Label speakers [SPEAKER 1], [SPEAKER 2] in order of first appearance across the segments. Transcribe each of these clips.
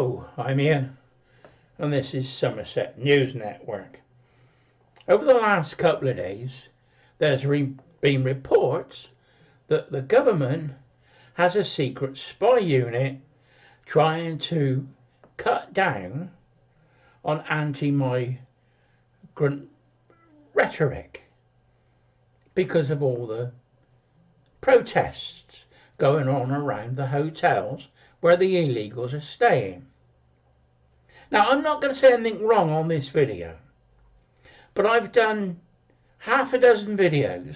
[SPEAKER 1] Hello, I'm Ian, and this is Somerset News Network. Over the last couple of days, there's been reports that the government has a secret spy unit trying to cut down on anti-migrant rhetoric because of all the protests going on around the hotels where the illegals are staying. Now, I'm not going to say anything wrong on this video, but I've done half a dozen videos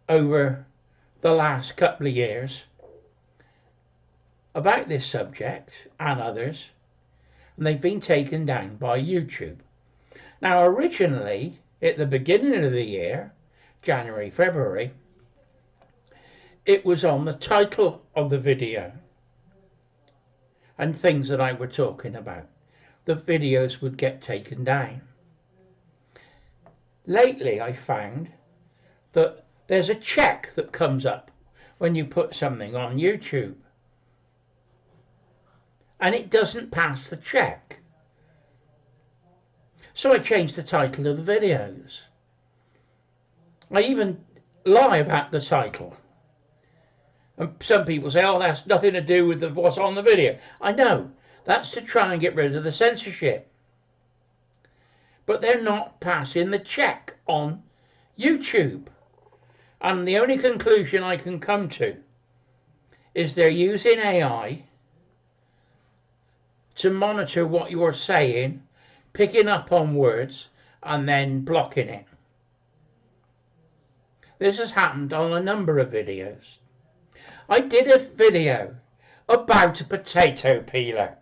[SPEAKER 1] over the last couple of years about this subject and others, and they've been taken down by YouTube. Now, originally, at the beginning of the year, January, February, it was on the title of the video and things that I were talking about. The videos would get taken down. Lately, I found that there's a check that comes up when you put something on YouTube, and it doesn't pass the check. So I changed the title of the videos. I even lie about the title. And some people say, oh, that's nothing to do with what's on the video. I know, that's to try and get rid of the censorship. But they're not passing the check on YouTube. And the only conclusion I can come to is they're using AI to monitor what you're saying, picking up on words, and then blocking it. This has happened on a number of videos. I did a video about a potato peeler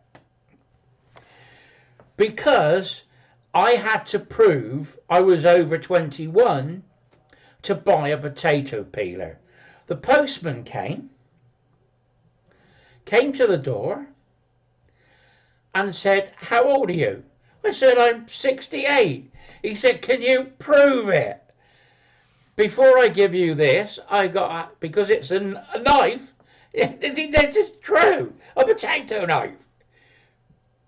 [SPEAKER 1] because I had to prove I was over 21 to buy a potato peeler. The postman came to the door and said, how old are you? I said, I'm 68. He said, can you prove it? Before I give you this, because it's a knife, it's true, a potato knife.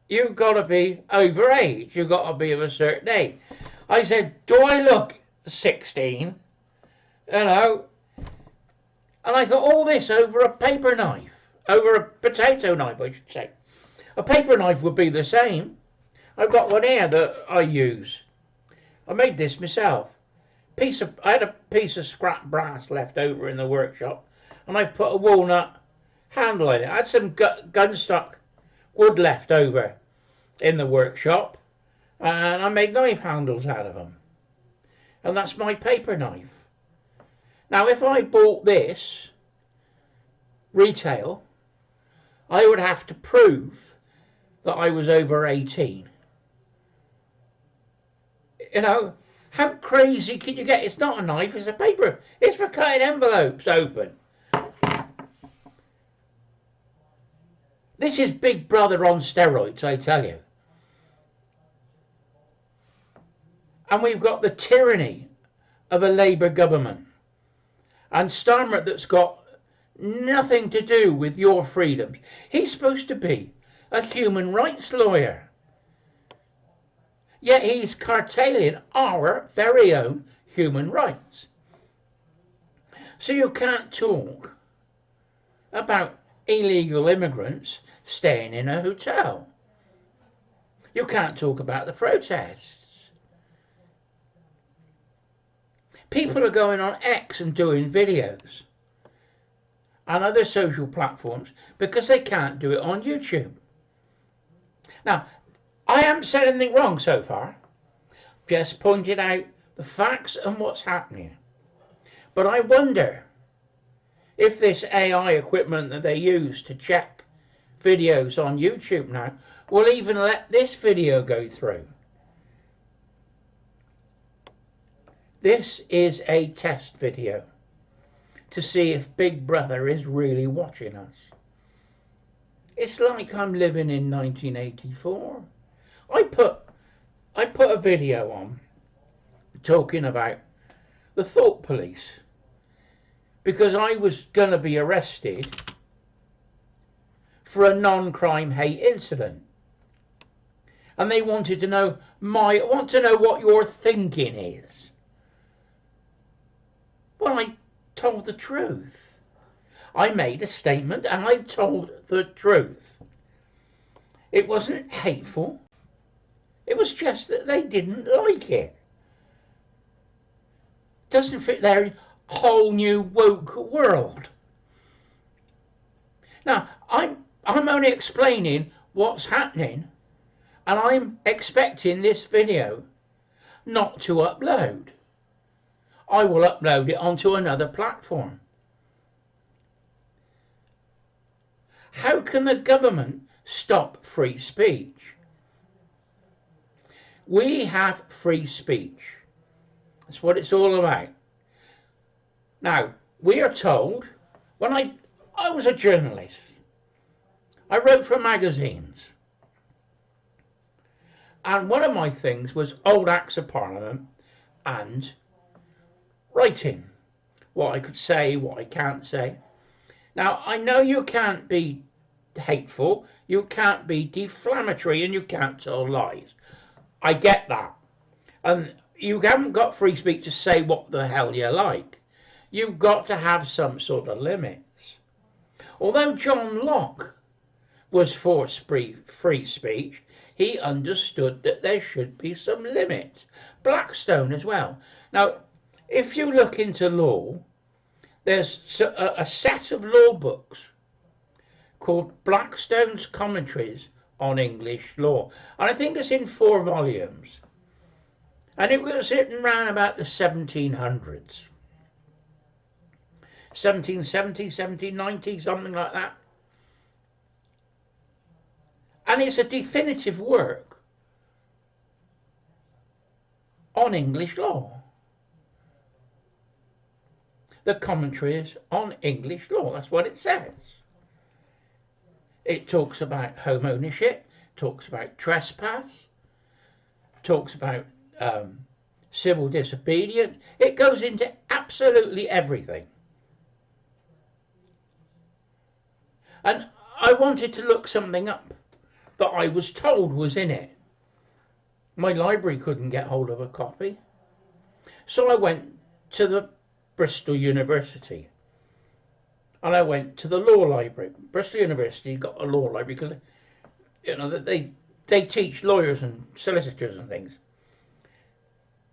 [SPEAKER 1] You've got to be over age, you've got to be of a certain age. I said, do I look 16? You know, and I thought, all this over a paper knife, over a potato knife, I should say. A paper knife would be the same. I've got one here that I use. I made this myself. I had a piece of scrap brass left over in the workshop, and I've put a walnut handle in it. I had some gunstock wood left over in the workshop, and I made knife handles out of them. And that's my paper knife. Now, if I bought this retail, I would have to prove that I was over 18. You know, how crazy can you get? It's not a knife, it's a paper. It's for cutting envelopes open. This is Big Brother on steroids, I tell you. And we've got the tyranny of a Labour government. And Starmer, that's got nothing to do with your freedoms. He's supposed to be a human rights lawyer. Yet he's curtailing our very own human rights. So you can't talk about illegal immigrants staying in a hotel. You can't talk about the protests. People are going on X and doing videos and other social platforms because they can't do it on YouTube. Now, I haven't said anything wrong so far, just pointed out the facts and what's happening. But I wonder if this AI equipment that they use to check videos on YouTube now will even let this video go through. This is a test video to see if Big Brother is really watching us. It's like I'm living in 1984. I put a video on talking about the Thought Police because I was going to be arrested for a non-crime hate incident. And they wanted to know want to know what your thinking is. Well, I told the truth. I made a statement and I told the truth. It wasn't hateful. It was just that they didn't like it. Doesn't fit their whole new woke world. Now, I'm only explaining what's happening, and I'm expecting this video not to upload. I will upload it onto another platform. How can the government stop free speech? We have free speech. That's what it's all about. Now, we are told, when I was a journalist, I wrote for magazines. And one of my things was old Acts of Parliament and writing. What I could say, what I can't say. Now, I know you can't be hateful, you can't be defamatory, and you can't tell lies. I get that. And you haven't got free speech to say what the hell you like. You've got to have some sort of limits. Although John Locke was for free speech, he understood that there should be some limits. Blackstone as well. Now, if you look into law, there's a set of law books called Blackstone's Commentaries on English Law. And I think it's in 4 volumes. And it was written around about the 1700s. 1770, 1790, something like that. And it's a definitive work on English law. The commentaries on English law, that's what it says. It talks about home ownership, talks about trespass, talks about civil disobedience. It goes into absolutely everything. And I wanted to look something up that I was told was in it. My library couldn't get hold of a copy. So I went to the Bristol University. And I went to the law library. Bristol University got a law library because, you know, they teach lawyers and solicitors and things.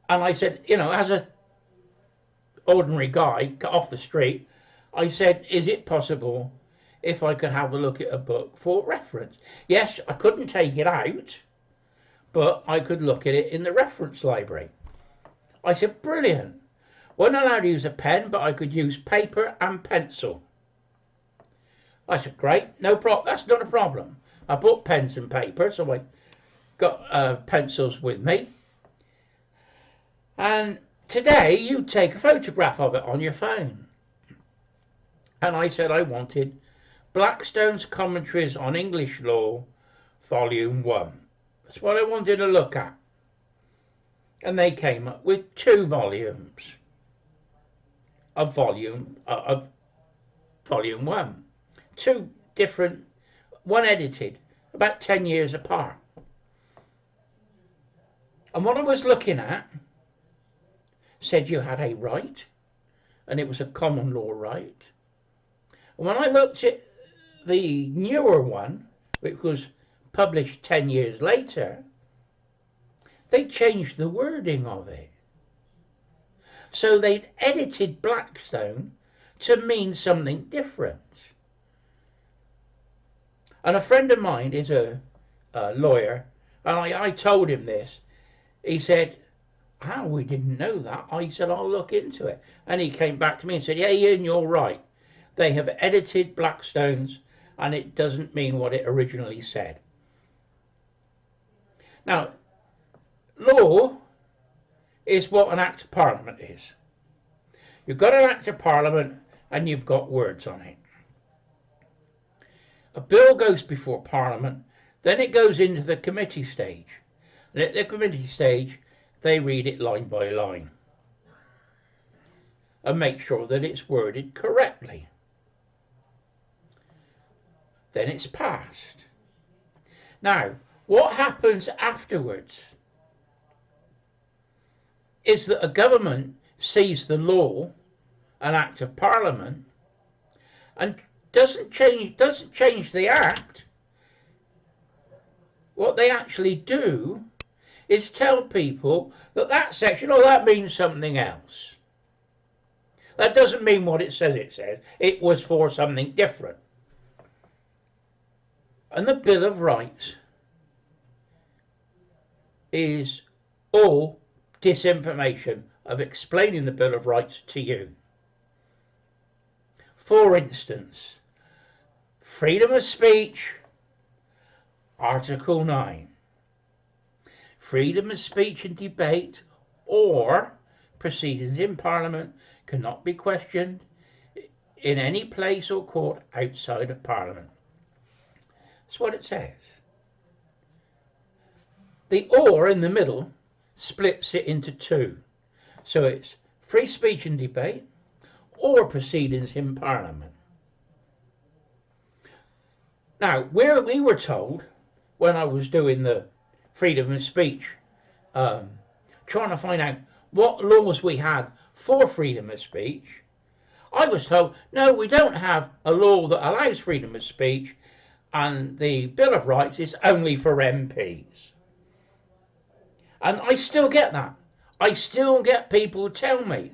[SPEAKER 1] And I said, you know, as an ordinary guy off the street, I said, is it possible if I could have a look at a book for reference? Yes, I couldn't take it out, but I could look at it in the reference library. I said, brilliant. Wasn't allowed to use a pen, but I could use paper and pencil. I said, great, no problem. That's not a problem. I bought pens and paper, so I got pencils with me. And today you take a photograph of it on your phone. And I said I wanted Blackstone's Commentaries on English Law, Volume 1. That's what I wanted to look at. And they came up with 2 volumes of Volume 1. 2 different, one edited, about 10 years apart. And what I was looking at said you had a right, and it was a common law right. And when I looked at the newer one, which was published 10 years later, they changed the wording of it. So they'd edited Blackstone to mean something different. And a friend of mine is a lawyer, and I told him this. He said, "How, we didn't know that." I said, "I'll look into it." And he came back to me and said, "Yeah, Ian, you're right. They have edited Blackstone's, and it doesn't mean what it originally said." Now, law is what an Act of Parliament is. You've got an Act of Parliament and you've got words on it. A bill goes before Parliament, then it goes into the committee stage. And at the committee stage, they read it line by line and make sure that it's worded correctly. then it's passed. Now, what happens afterwards is that a government sees the law, an act of Parliament, and doesn't change the act. What they actually do is tell people that section, that means something else. That doesn't mean what it says it says. It was for something different. And the Bill of Rights is all disinformation of explaining the Bill of Rights to you. For instance, freedom of speech, Article 9. Freedom of speech and debate or proceedings in Parliament cannot be questioned in any place or court outside of Parliament. That's what it says. The or in the middle splits it into two. So it's free speech and debate or proceedings in Parliament. Now, we were told when I was doing the freedom of speech, trying to find out what laws we had for freedom of speech, I was told, no, we don't have a law that allows freedom of speech, and the Bill of Rights is only for MPs. And I still get that. I still get people tell me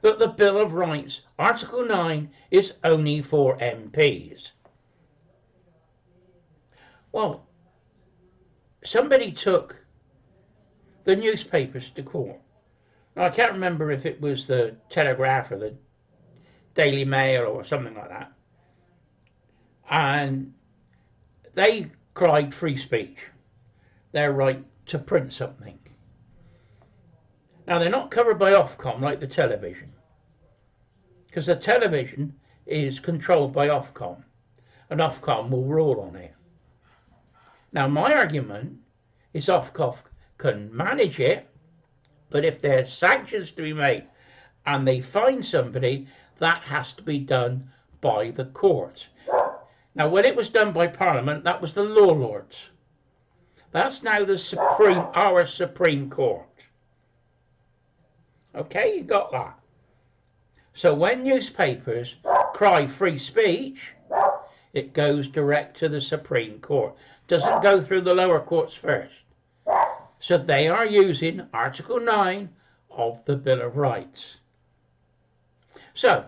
[SPEAKER 1] that the Bill of Rights, Article 9, is only for MPs. Well, somebody took the newspapers to court. Now, I can't remember if it was the Telegraph or the Daily Mail or something like that. And they cried free speech, their right to print something. Now, they're not covered by Ofcom like the television, because the television is controlled by Ofcom, and Ofcom will rule on it. Now, my argument is Ofcom can manage it, but if there's sanctions to be made and they find somebody, that has to be done by the court. Now, when it was done by Parliament, that was the Law Lords. That's now our Supreme Court. Okay, you got that. So when newspapers cry free speech, it goes direct to the Supreme Court. Doesn't go through the lower courts first. So they are using Article 9 of the Bill of Rights. So,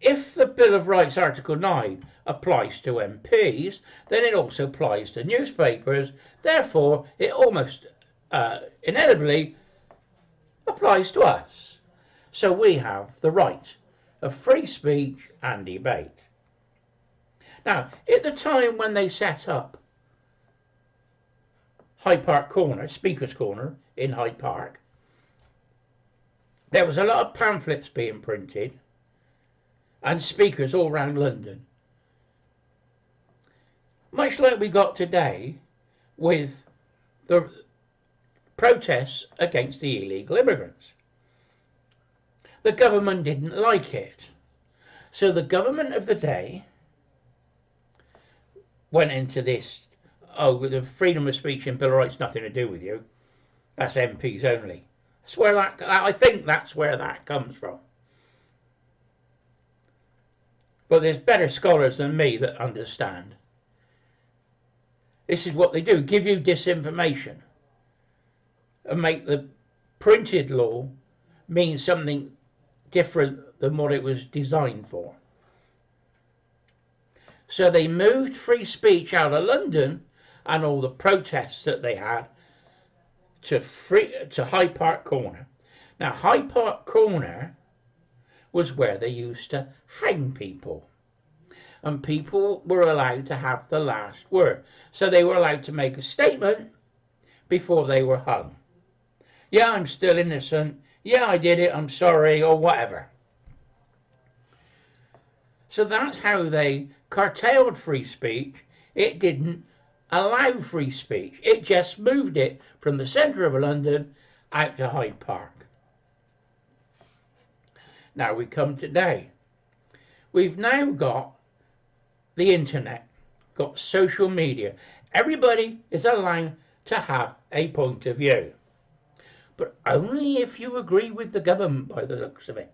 [SPEAKER 1] if the Bill of Rights Article 9 applies to MPs, then it also applies to newspapers. Therefore, it almost inevitably applies to us. So we have the right of free speech and debate. Now, at the time when they set up Hyde Park Corner, Speaker's Corner in Hyde Park, there was a lot of pamphlets being printed and speakers all around London. Much like we got today with the protests against the illegal immigrants. The government didn't like it. So the government of the day went into this, the freedom of speech and Bill of Rights, nothing to do with you. That's MPs only. I think that's where that comes from. But there's better scholars than me that understand. This is what they do, give you disinformation and make the printed law mean something different than what it was designed for. So they moved free speech out of London and all the protests that they had to Hyde Park Corner. Now, Hyde Park Corner was where they used to hang people. And people were allowed to have the last word. So they were allowed to make a statement before they were hung. Yeah, I'm still innocent. Yeah, I did it. I'm sorry, or whatever. So that's how they curtailed free speech. It didn't allow free speech. It just moved it from the centre of London out to Hyde Park. Now we come today. We've now got the internet. got social media. Everybody is allowed to have a point of view, but only if you agree with the government by the looks of it.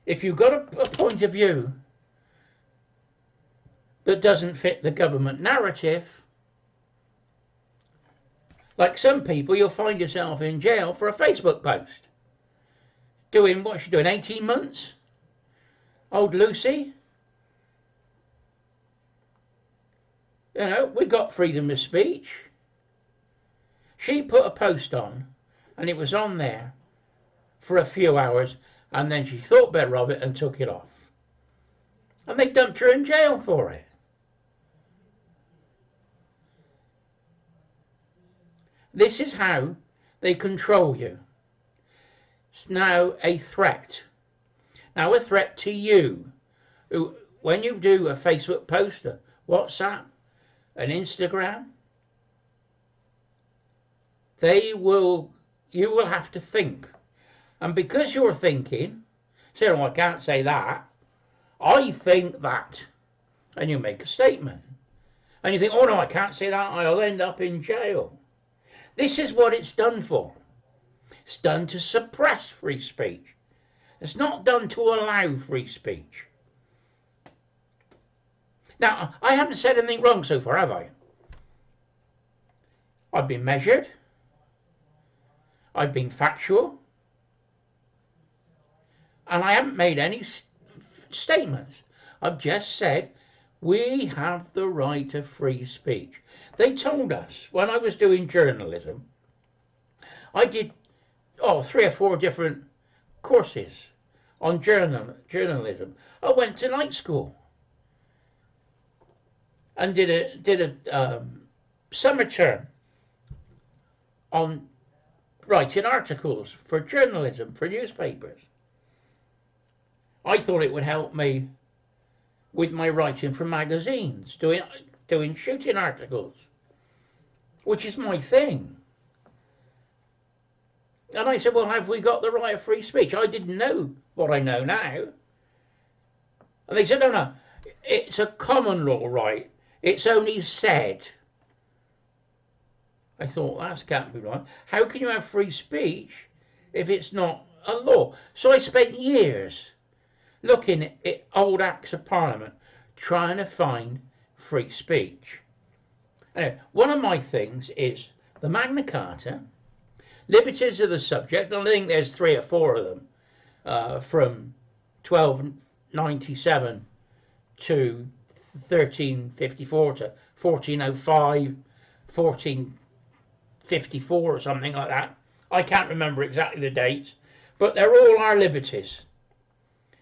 [SPEAKER 1] If you've got a point of view that doesn't fit the government narrative, like some people, you'll find yourself in jail for a Facebook post. Doing, what's she doing, 18 months? Old Lucy? You know, we got freedom of speech. She put a post on, and it was on there for a few hours, and then she thought better of it and took it off. And they dumped her in jail for it. This is how they control you. It's now a threat. Now a threat to you. Who, when you do a Facebook post, a WhatsApp, an Instagram, you will have to think. And because you're thinking, say, oh, I can't say that, I think that. And you make a statement. And you think, oh no, I can't say that, I'll end up in jail. This is what it's done for. It's done to suppress free speech. It's not done to allow free speech. Now, I haven't said anything wrong so far, have I? I've been measured. I've been factual. And I haven't made any statements. I've just said we have the right of free speech. They told us when I was doing journalism, I did 3 or 4 different courses on journalism. I went to night school and did a summer term on writing articles for journalism, for newspapers. I thought it would help me with my writing for magazines, doing shooting articles, which is my thing. And I said, well, have we got the right of free speech? I didn't know what I know now. And they said, no, it's a common law right. It's only said. I thought, that can't be right. How can you have free speech if it's not a law? So I spent years looking at old Acts of Parliament, trying to find free speech. Anyway, one of my things is the Magna Carta, liberties of the subject. I think there's 3 or 4 of them, from 1297 to 1354 to 1405, 1454 or something like that. I can't remember exactly the dates, but they're all our liberties.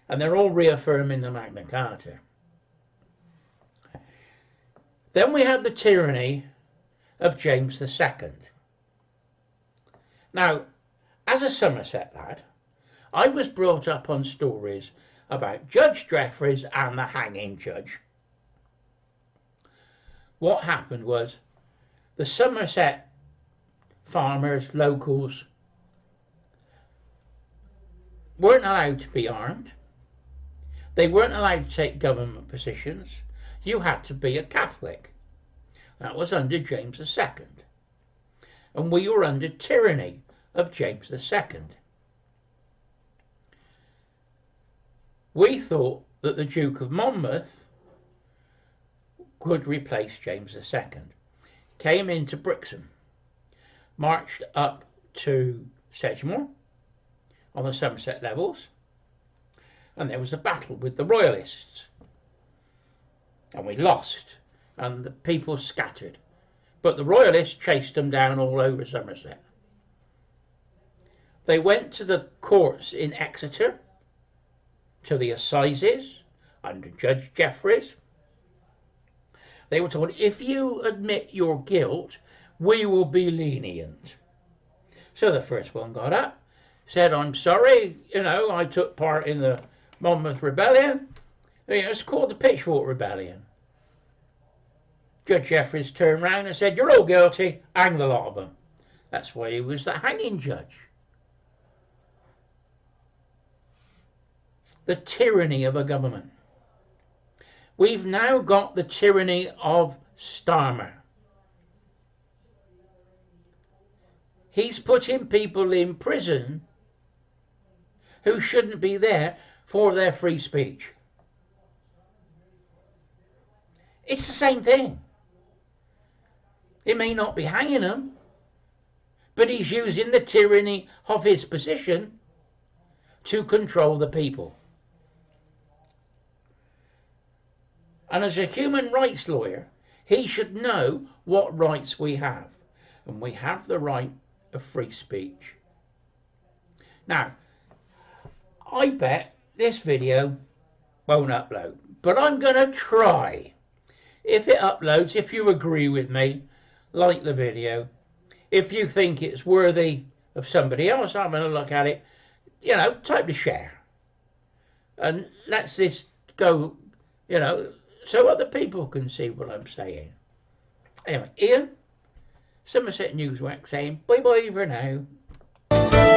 [SPEAKER 1] And they're all reaffirmed in the Magna Carta. Then we have the tyranny of James II. Now, as a Somerset lad, I was brought up on stories about Judge Jeffreys and the hanging judge. What happened was the Somerset farmers, locals, weren't allowed to be armed. They weren't allowed to take government positions. You had to be a Catholic. That was under James II. And we were under tyranny of James II. We thought that the Duke of Monmouth could replace James II. Came into Brixham, marched up to Sedgemoor on the Somerset levels, and there was a battle with the Royalists. And we lost, and the people scattered. But the Royalists chased them down all over Somerset. They went to the courts in Exeter, to the assizes, under Judge Jeffreys. They were told, if you admit your guilt, we will be lenient. So the first one got up, said, I'm sorry, I took part in the Monmouth Rebellion. It's called the Pitchfork Rebellion. Judge Jeffreys turned round and said, you're all guilty, hang the lot of them. That's why he was the hanging judge. The tyranny of a government. We've now got the tyranny of Starmer. He's putting people in prison who shouldn't be there for their free speech. It's the same thing. He may not be hanging them, but he's using the tyranny of his position to control the people. And as a human rights lawyer, he should know what rights we have. And we have the right of free speech. Now, I bet this video won't upload, but I'm going to try. If it uploads, if you agree with me, like the video. If you think it's worthy of somebody else having a look at it, you know, type to share. And let's this go, you know, so other people can see what I'm saying. Anyway, Ian, Somerset Newsweek saying bye-bye for now.